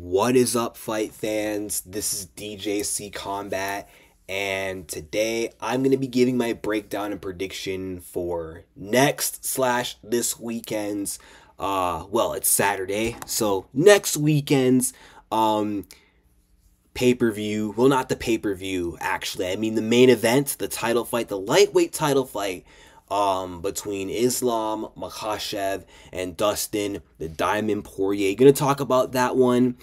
What is up, fight fans? This is DJC Combat, and today I'm going to be giving my breakdown and prediction for this weekend's, it's Saturday, so next weekend's, pay-per-view, well, not the pay-per-view, actually, I mean the main event, the title fight, the lightweight title fight, between Islam, Makhachev, and Dustin, the Diamond Poirier. Gonna talk about that one.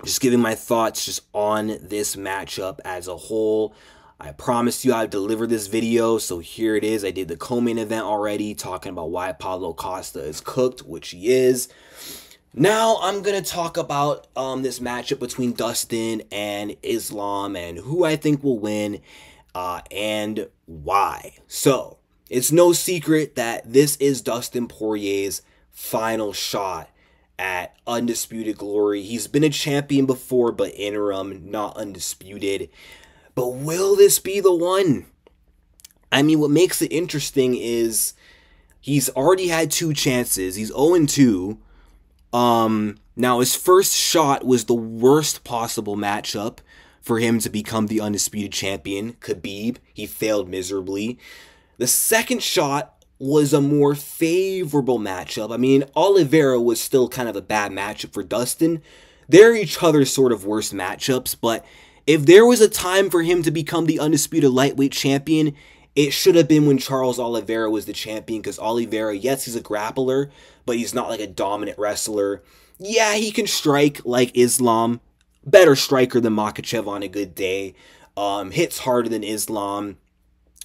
Just giving my thoughts just on this matchup as a whole. I promised you I'd deliver this video, so here it is. I did the co-main event already, talking about why Paulo Costa is cooked, which he is. Now I'm going to talk about this matchup between Dustin and Islam and who I think will win and why. So, it's no secret that this is Dustin Poirier's final shot at undisputed glory. He's been a champion before, but interim, not undisputed. But will this be the one? I mean, what makes it interesting is he's already had two chances. He's 0-2. Now his first shot was the worst possible matchup for him to become the undisputed champion, Khabib. He failed miserably. The second shot was a more favorable matchup. I mean, Oliveira was still kind of a bad matchup for Dustin. They're each other's sort of worst matchups, but if there was a time for him to become the undisputed lightweight champion, it should have been when Charles Oliveira was the champion, because Oliveira, yes, he's a grappler, but he's not like a dominant wrestler. Yeah, he can strike like Islam. Better striker than Makhachev on a good day. Hits harder than Islam.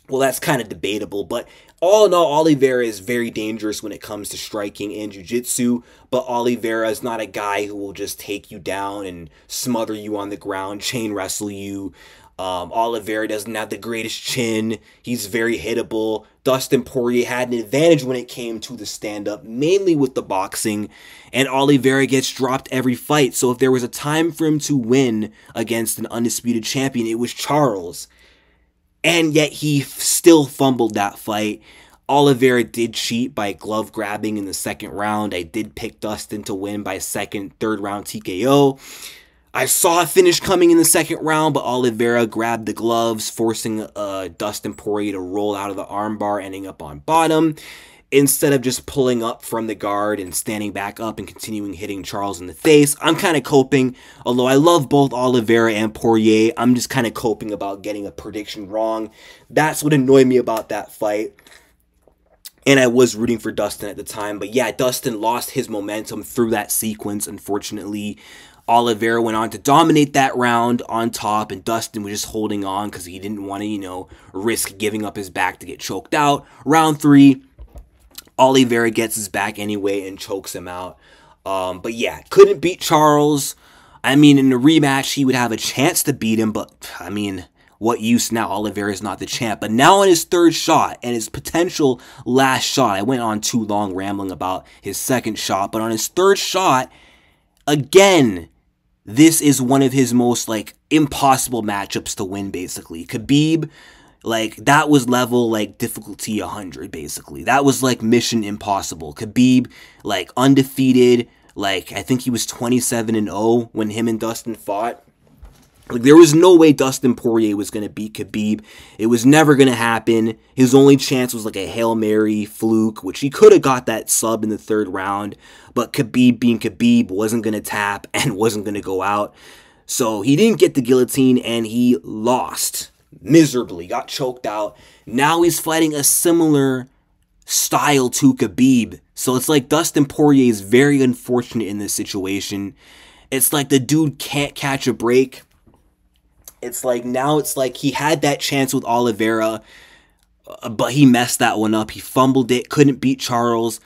Well, that's kind of debatable, but all in all, Oliveira is very dangerous when it comes to striking and jiu-jitsu, but Oliveira is not a guy who will just take you down and smother you on the ground, chain wrestle you. Oliveira doesn't have the greatest chin. He's very hittable. Dustin Poirier had an advantage when it came to the stand-up, mainly with the boxing, and Oliveira gets dropped every fight. So if there was a time for him to win against an undisputed champion, it was Charles. And yet he still fumbled that fight. Oliveira did cheat by glove grabbing in the second round. I did pick Dustin to win by third round TKO. I saw a finish coming in the second round, but Oliveira grabbed the gloves, forcing Dustin Poirier to roll out of the armbar, ending up on bottom, instead of just pulling up from the guard and standing back up and continuing hitting Charles in the face. I'm kind of coping, although I love both Oliveira and Poirier, I'm just kind of coping about getting a prediction wrong. That's what annoyed me about that fight. And I was rooting for Dustin at the time, but yeah, Dustin lost his momentum through that sequence, unfortunately. Oliveira went on to dominate that round on top, and Dustin was just holding on because he didn't want to, risk giving up his back to get choked out. Round 3, Oliveira gets his back anyway and chokes him out. But yeah, couldn't beat Charles. I mean, in the rematch, he would have a chance to beat him, but, I mean, what use now? Oliveira is not the champ. But now on his third shot and his potential last shot, I went on too long rambling about his second shot, but on his third shot, again, this is one of his most, impossible matchups to win, basically. Khabib, that was level, difficulty 100, basically. That was, mission impossible. Khabib, undefeated, I think he was 27-0 when him and Dustin fought. There was no way Dustin Poirier was going to beat Khabib. It was never going to happen. His only chance was a Hail Mary fluke, which he could have got that sub in the third round. But Khabib, being Khabib, wasn't going to tap and wasn't going to go out. So he didn't get the guillotine and he lost miserably, got choked out. Now he's fighting a similar style to Khabib. So it's Dustin Poirier is very unfortunate in this situation. It's the dude can't catch a break. It's now it's he had that chance with Oliveira, but he messed that one up. He fumbled it, couldn't beat Charles.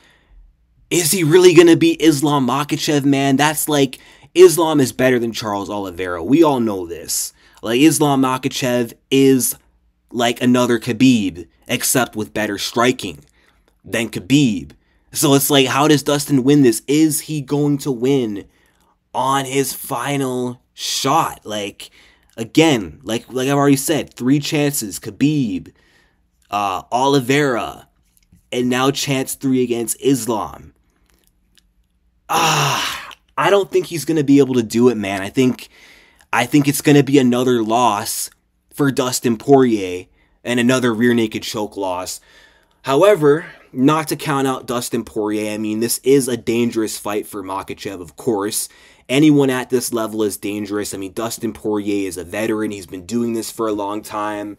Is he really going to beat Islam Makhachev, man? That's Islam is better than Charles Oliveira. We all know this. Islam Makhachev is another Khabib, except with better striking than Khabib. So it's how does Dustin win this? Is he going to win on his final shot? Again, like I've already said, 3 chances, Khabib, Oliveira, and now chance 3 against Islam. I'm I don't think he's going to be able to do it, man. I think it's going to be another loss for Dustin Poirier and another rear naked choke loss. However, not to count out Dustin Poirier, I mean, this is a dangerous fight for Makhachev, of course. Anyone at this level is dangerous. I mean, Dustin Poirier is a veteran. He's been doing this for a long time.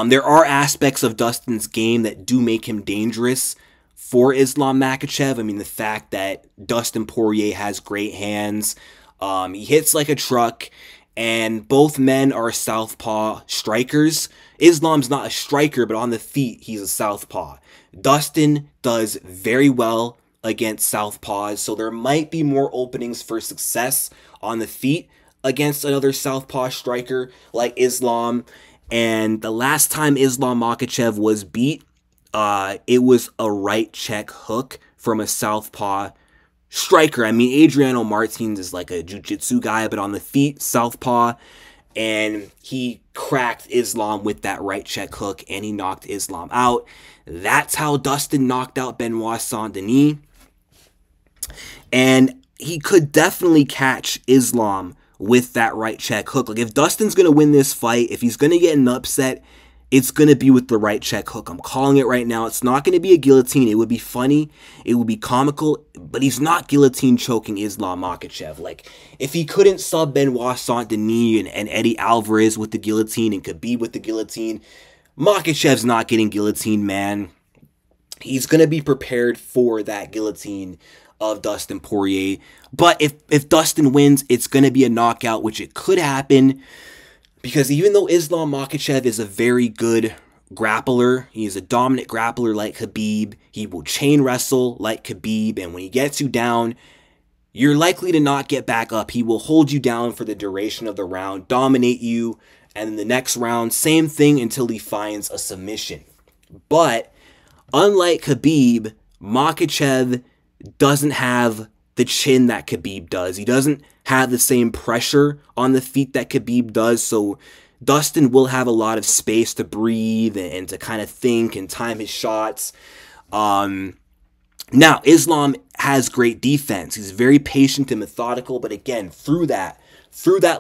There are aspects of Dustin's game that do make him dangerous for Islam Makhachev. I mean, the fact that Dustin Poirier has great hands. He hits like a truck, and both men are southpaw strikers. Islam's not a striker, but on the feet, he's a southpaw. Dustin does very well against southpaws, so there might be more openings for success on the feet against another southpaw striker like Islam. And the last time Islam Makhachev was beat, it was a right check hook from a southpaw striker. I mean, Adriano Martins is like a jiu-jitsu guy, but on the feet, southpaw, and he cracked Islam with that right check hook, and he knocked Islam out. That's how Dustin knocked out Benoit Saint-Denis. And he could definitely catch Islam with that right check hook. Like, if Dustin's going to win this fight, if he's going to get an upset, it's going to be with the right check hook. I'm calling it right now. It's not going to be a guillotine. It would be funny. It would be comical. But he's not guillotine choking Islam Makhachev. Like, if he couldn't sub Benoit Saint-Denis and Eddie Alvarez with the guillotine and Khabib with the guillotine, Makhachev's not getting guillotine, man. He's going to be prepared for that guillotine of Dustin Poirier. But if Dustin wins, it's going to be a knockout, which it could happen. Because even though Islam Makhachev is a very good grappler, he is a dominant grappler like Khabib, he will chain wrestle like Khabib, and when he gets you down, you're likely to not get back up. He will hold you down for the duration of the round, dominate you, and in the next round, same thing until he finds a submission. But unlike Khabib, Makhachev doesn't have the chin that Khabib does. He doesn't have the same pressure on the feet that Khabib does, so Dustin will have a lot of space to breathe and to kind of think and time his shots. Now, Islam has great defense. He's very patient and methodical, but again, through that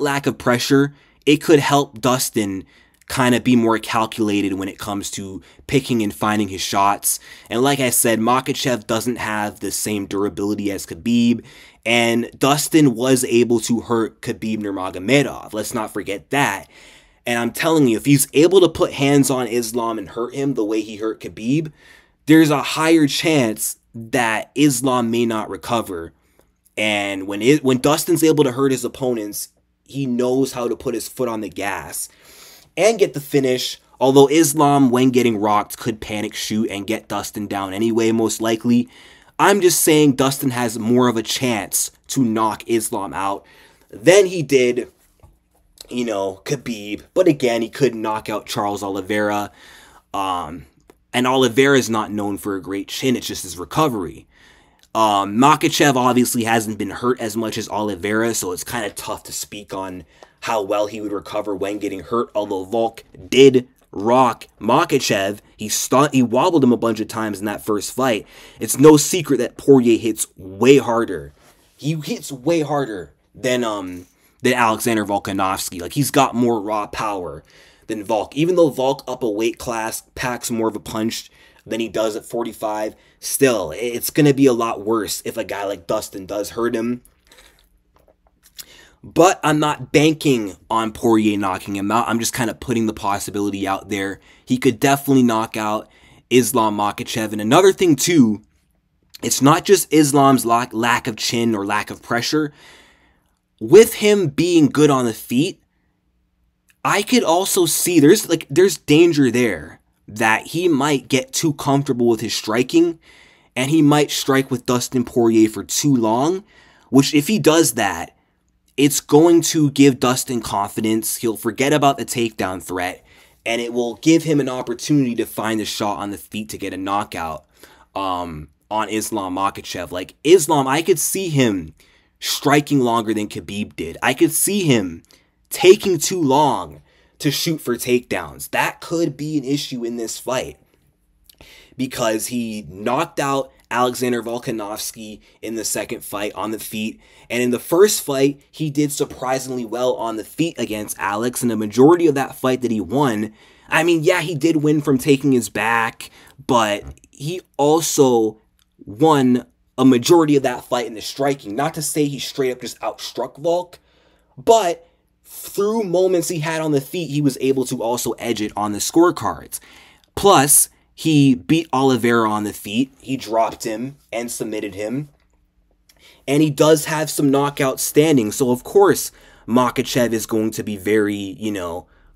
lack of pressure, it could help Dustin kind of be more calculated when it comes to picking and finding his shots. And like I said, Makhachev doesn't have the same durability as Khabib, and Dustin was able to hurt Khabib Nurmagomedov. Let's not forget that. And I'm telling you, if he's able to put hands on Islam and hurt him the way he hurt Khabib, there's a higher chance that Islam may not recover. And when Dustin's able to hurt his opponents, he knows how to put his foot on the gas and get the finish, although Islam, when getting rocked, could panic shoot and get Dustin down anyway, most likely. I'm just saying Dustin has more of a chance to knock Islam out than he did, Khabib. But again, he could knock out Charles Oliveira. And Oliveira is not known for a great chin, it's just his recovery. Makhachev obviously hasn't been hurt as much as Oliveira, so it's kind of tough to speak on how well he would recover when getting hurt, although Volk did rock Makhachev. He wobbled him a bunch of times in that first fight. It's no secret that Poirier hits way harder. He hits way harder than Alexander Volkanovski. Like, he's got more raw power than Volk. Even though Volk up a weight class packs more of a punch than he does at 45, still, it's going to be a lot worse if a guy like Dustin does hurt him. But I'm not banking on Poirier knocking him out. I'm just kind of putting the possibility out there. He could definitely knock out Islam Makhachev. And another thing, too, it's not just Islam's lack of chin or lack of pressure. With him being good on the feet, I could also see there's danger there that he might get too comfortable with his striking, and he might strike with Dustin Poirier for too long, which if he does that, it's going to give Dustin confidence. He'll forget about the takedown threat, and it will give him an opportunity to find a shot on the feet to get a knockout on Islam Makhachev. Like, Islam, I could see him striking longer than Khabib did. I could see him taking too long to shoot for takedowns. That could be an issue in this fight, because he knocked out Alexander Volkanovski in the second fight on the feet. And in the first fight, he did surprisingly well on the feet against Alex. And the majority of that fight that he won, I mean, yeah, he did win from taking his back, but he also won a majority of that fight in the striking. Not to say he straight up just outstruck Volk, but through moments he had on the feet, he was able to also edge it on the scorecards. Plus, he beat Oliveira on the feet. He dropped him and submitted him. And he does have some knockouts standing. So, of course, Makhachev is going to be very,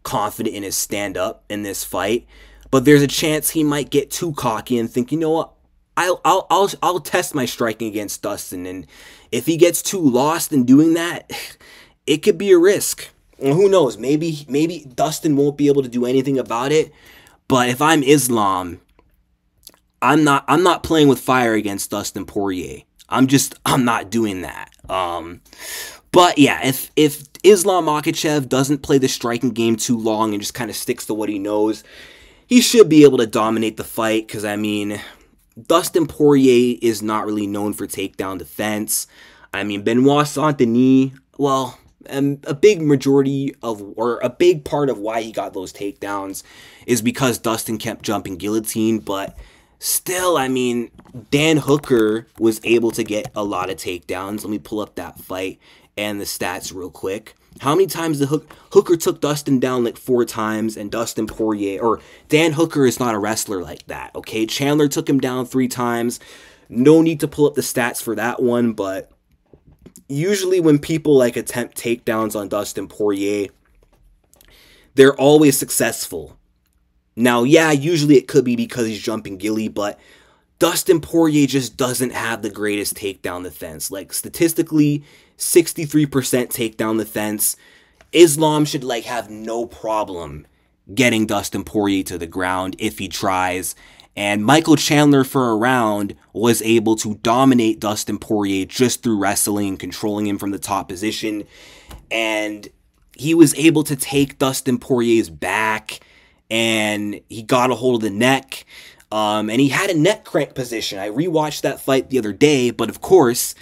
confident in his stand-up in this fight. But there's a chance he might get too cocky and think, you know what, I'll test my striking against Dustin. And if he gets too lost in doing that, it could be a risk. And who knows? Maybe Dustin won't be able to do anything about it. But if I'm Islam, I'm not playing with fire against Dustin Poirier. I'm not doing that. But yeah, if Islam Makhachev doesn't play the striking game too long and just kind of sticks to what he knows, he should be able to dominate the fight. Because I mean, Dustin Poirier is not really known for takedown defense. I mean, Benoit Saint-Denis, well, a big part of why he got those takedowns is because Dustin kept jumping guillotine. But still, I mean, Dan Hooker was able to get a lot of takedowns. Let me pull up that fight and the stats real quick. How many times the Hooker took Dustin down? Like 4 times, and Dustin Poirier, or Dan Hooker is not a wrestler like that, okay? Chandler took him down 3 times. No need to pull up the stats for that one, but usually when people attempt takedowns on Dustin Poirier, they're always successful. Now, yeah, usually it could be because he's jumping gilly, but Dustin Poirier just doesn't have the greatest takedown defense. Like, statistically, 63% takedown defense. Islam should, have no problem getting Dustin Poirier to the ground if he tries. And Michael Chandler, for a round, was able to dominate Dustin Poirier just through wrestling and controlling him from the top position. And he was able to take Dustin Poirier's back, and he got a hold of the neck. And he had a neck crank position. I rewatched that fight the other day, but of course,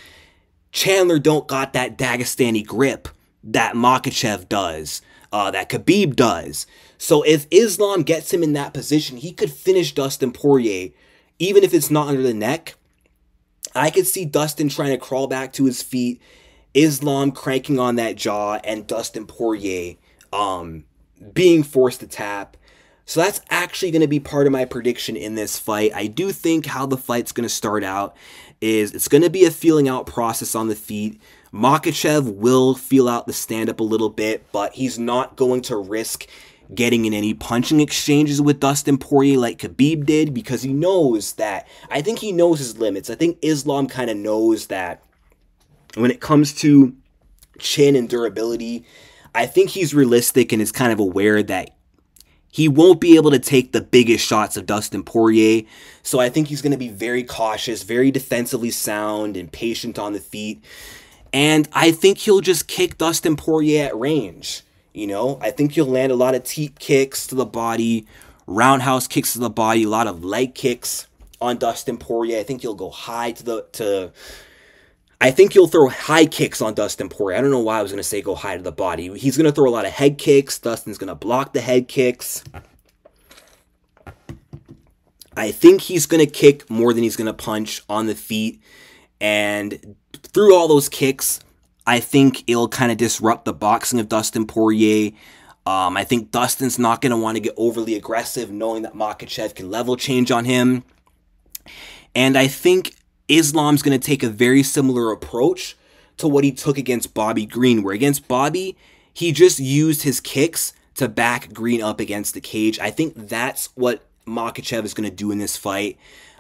Chandler don't got that Dagestani grip that Makhachev does, that Khabib does. So if Islam gets him in that position, he could finish Dustin Poirier, even if it's not under the neck. I could see Dustin trying to crawl back to his feet, Islam cranking on that jaw, and Dustin Poirier being forced to tap. So that's actually going to be part of my prediction in this fight. I do think how the fight's going to start out is it's going to be a feeling out process on the feet. Makhachev will feel out the stand-up a little bit, but he's not going to risk getting in any punching exchanges with Dustin Poirier like Khabib did, because he knows that, I think he knows his limits. I think Islam kind of knows that when it comes to chin and durability, I think he's realistic and is kind of aware that he won't be able to take the biggest shots of Dustin Poirier. So I think he's going to be very cautious, very defensively sound, and patient on the feet. And I think he'll just kick Dustin Poirier at range. I think he'll land a lot of teep kicks to the body, roundhouse kicks to the body, a lot of leg kicks on Dustin Poirier. I think he'll go high I think he'll throw high kicks on Dustin Poirier. I don't know why I was going to say go high to the body. He's going to throw a lot of head kicks. Dustin's going to block the head kicks. I think he's going to kick more than he's going to punch on the feet. And through all those kicks, I think it'll kind of disrupt the boxing of Dustin Poirier. I think Dustin's not going to want to get overly aggressive, knowing that Makhachev can level change on him. And I think Islam's going to take a very similar approach to what he took against Bobby Green, where against Bobby, he just used his kicks to back Green up against the cage. I think that's what Makhachev is going to do in this fight.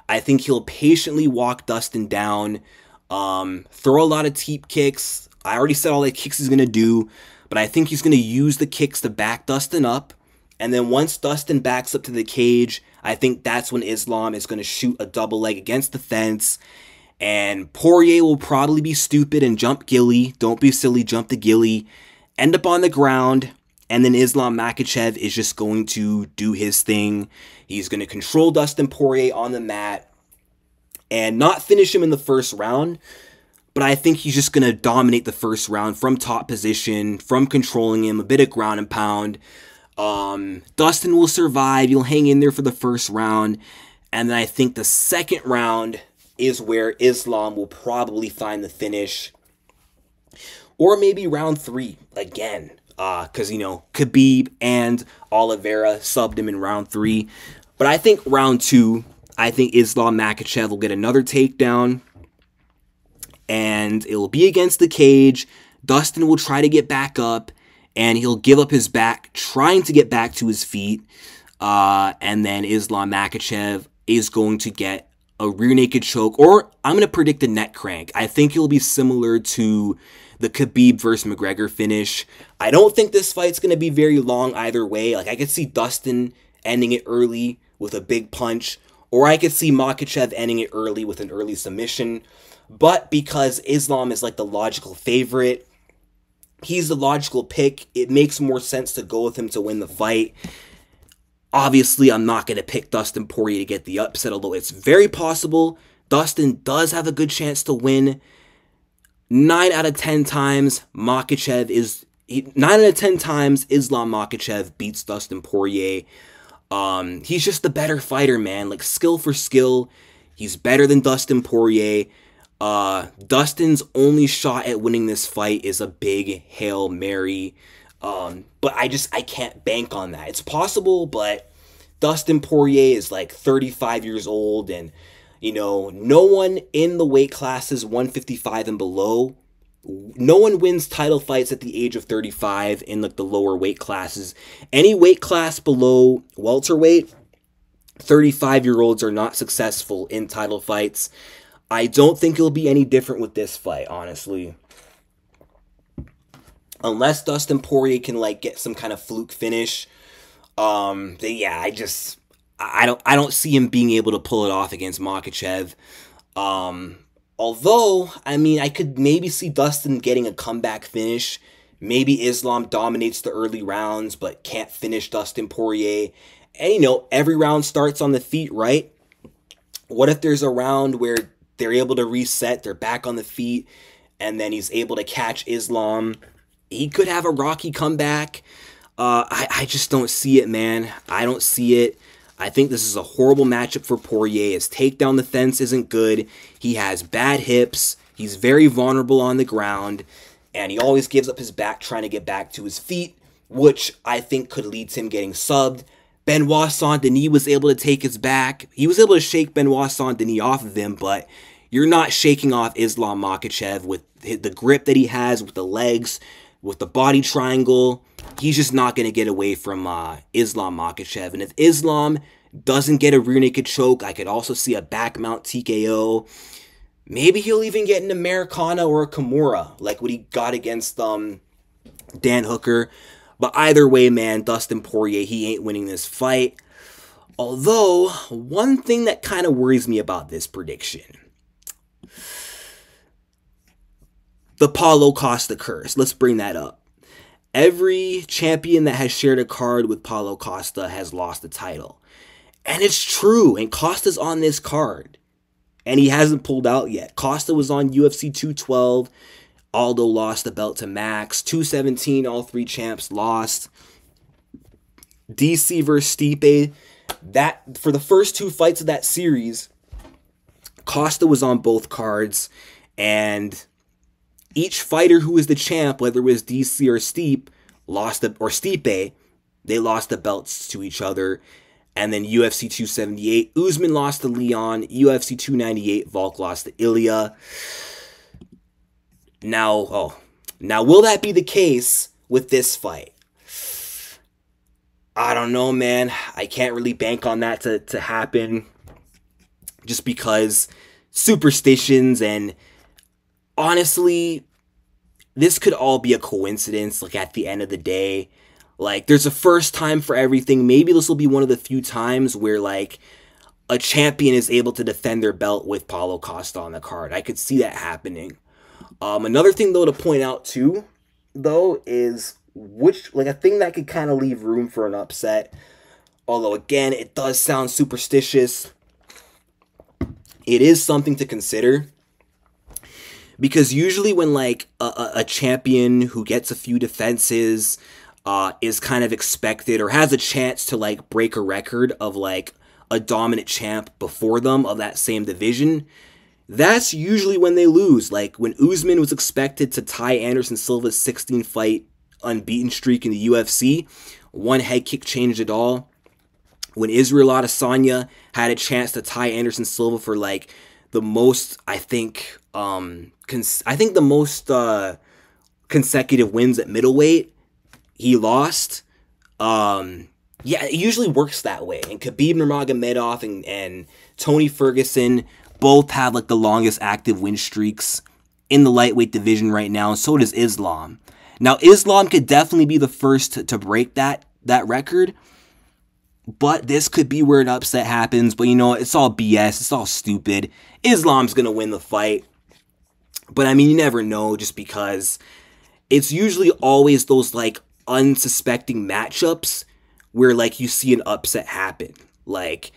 I think he'll patiently walk Dustin down, throw a lot of teep kicks. I already said all the kicks he's going to do, but I think he's going to use the kicks to back Dustin up. And then once Dustin backs up to the cage, I think that's when Islam is going to shoot a double leg against the fence. And Poirier will probably be stupid and jump gilly. Don't be silly, jump the gilly. End up on the ground. And then Islam Makhachev is just going to do his thing. He's going to control Dustin Poirier on the mat. and not finish him in the first round. But I think he's just going to dominate the first round from top position, from controlling him, a bit of ground and pound. Dustin will survive. He'll hang in there for the first round. And then I think the second round is where Islam will probably find the finish. Or maybe round 3 again. Because, you know, Khabib and Oliveira subbed him in round 3. But I think round 2, I think Islam Makhachev will get another takedown. And it will be against the cage. Dustin will try to get back up. And he'll give up his back, trying to get back to his feet. And then Islam Makhachev is going to get a rear naked choke. Or I'm going to predict a neck crank. I think it'll be similar to the Khabib versus McGregor finish. I don't think this fight's going to be very long either way. Like, I could see Dustin ending it early with a big punch. Or I could see Makhachev ending it early with an early submission. But because Islam is like the logical favorite, he's the logical pick, it makes more sense to go with him to win the fight. Obviously, I'm not going to pick Dustin Poirier to get the upset, although it's very possible. Dustin does have a good chance to win. 9 out of 10 times, 9 out of 10 times, Islam Makhachev beats Dustin Poirier. He's just the better fighter, man. Like, skill for skill, he's better than Dustin Poirier. Dustin's only shot at winning this fight is a big Hail Mary. But I can't bank on that. It's possible, but Dustin Poirier is like 35 years old, and, you know, no one in the weight classes 155 and below, no one wins title fights at the age of 35 in like the lower weight classes. Any weight class below welterweight, 35-year-olds are not successful in title fights. I don't think it'll be any different with this fight, honestly. Unless Dustin Poirier can like get some kind of fluke finish. Then yeah, I don't see him being able to pull it off against Makhachev. Although, I mean, I could maybe see Dustin getting a comeback finish. Maybe Islam dominates the early rounds, but can't finish Dustin Poirier. And, you know, every round starts on the feet, right? What if there's a round where they're able to reset, they're back on the feet, and then he's able to catch Islam? He could have a rocky comeback. I just don't see it, man. I don't see it. I think this is a horrible matchup for Poirier. His takedown defense isn't good. He has bad hips. He's very vulnerable on the ground. And he always gives up his back trying to get back to his feet, which I think could lead to him getting subbed. Benoit Saint-Denis was able to take his back. He was able to shake Benoit Saint-Denis off of him, but you're not shaking off Islam Makhachev with the grip that he has, with the legs, with the body triangle. He's just not going to get away from Islam Makhachev. And if Islam doesn't get a rear naked choke, I could also see a back mount TKO. Maybe he'll even get an Americana or a Kimura, like what he got against Dan Hooker. But either way, man, Dustin Poirier, he ain't winning this fight. Although, one thing that kind of worries me about this prediction: the Paulo Costa curse. Let's bring that up. Every champion that has shared a card with Paulo Costa has lost the title. And it's true, and Costa's on this card. And he hasn't pulled out yet. Costa was on UFC 212. Aldo lost the belt to Max. 217, all 3 champs lost. DC versus Stipe. That, for the first 2 fights of that series, Costa was on both cards. And each fighter who was the champ, whether it was DC or Stipe, they lost the belts to each other. And then UFC 278, Usman lost to Leon. UFC 298, Volk lost to Ilya. Now, will that be the case with this fight? I don't know, man. I can't really bank on that to happen, just because superstitions, and honestly, this could all be a coincidence, like, at the end of the day. Like, there's a first time for everything. Maybe this will be one of the few times where, like, a champion is able to defend their belt with Paulo Costa on the card. I could see that happening. Another thing, though, to point out, too, though, is a thing that could kind of leave room for an upset. Although, again, it does sound superstitious. it is something to consider. Because usually when like a champion who gets a few defenses is kind of expected or has a chance to like break a record of like a dominant champ before them of that same division, that's usually when they lose. Like when Usman was expected to tie Anderson Silva's 16-fight unbeaten streak in the UFC, one head kick changed it all. When Israel Adesanya had a chance to tie Anderson Silva for like the most, I think the most consecutive wins at middleweight, he lost. Yeah, it usually works that way. And Khabib Nurmagomedov and Tony Ferguson both have like the longest active win streaks in the lightweight division right now, and so does Islam. Now, Islam could definitely be the first to break that record, but this could be where an upset happens. But you know, it's all BS. It's all stupid. Islam's going to win the fight. But I mean, you never know, just because it's usually always those like unsuspecting matchups where like you see an upset happen. Like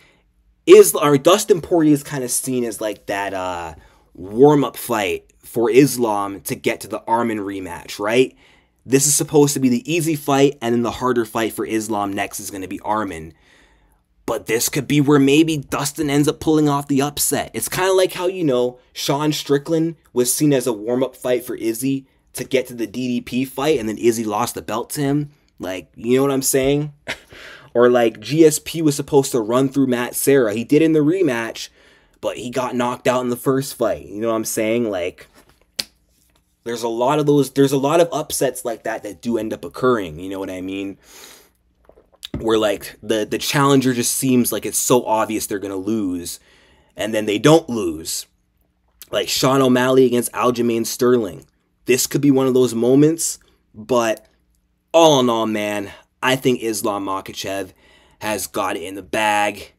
Dustin Poirier is kind of seen as like that warm-up fight for Islam to get to the Arman rematch, right? This is supposed to be the easy fight, and then the harder fight for Islam next is going to be Arman. But this could be where maybe Dustin ends up pulling off the upset. It's kind of like how, you know, Sean Strickland was seen as a warm-up fight for Izzy to get to the DDP fight, and then Izzy lost the belt to him. Like, you know what I'm saying? Or like GSP was supposed to run through Matt Serra. He did in the rematch, but he got knocked out in the first fight. You know what I'm saying? Like, there's a lot of upsets like that do end up occurring. You know what I mean? Where like the challenger just seems like it's so obvious they're going to lose, and then they don't lose. Like Sean O'Malley against Aljamain Sterling. This could be one of those moments, but all in all, man, I think Islam Makhachev has got it in the bag.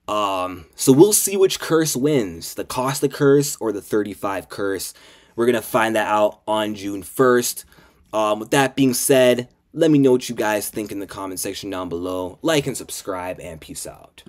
So we'll see which curse wins, the Costa curse or the 35 curse. We're going to find that out on June 1st. With that being said, let me know what you guys think in the comment section down below. Like and subscribe, and peace out.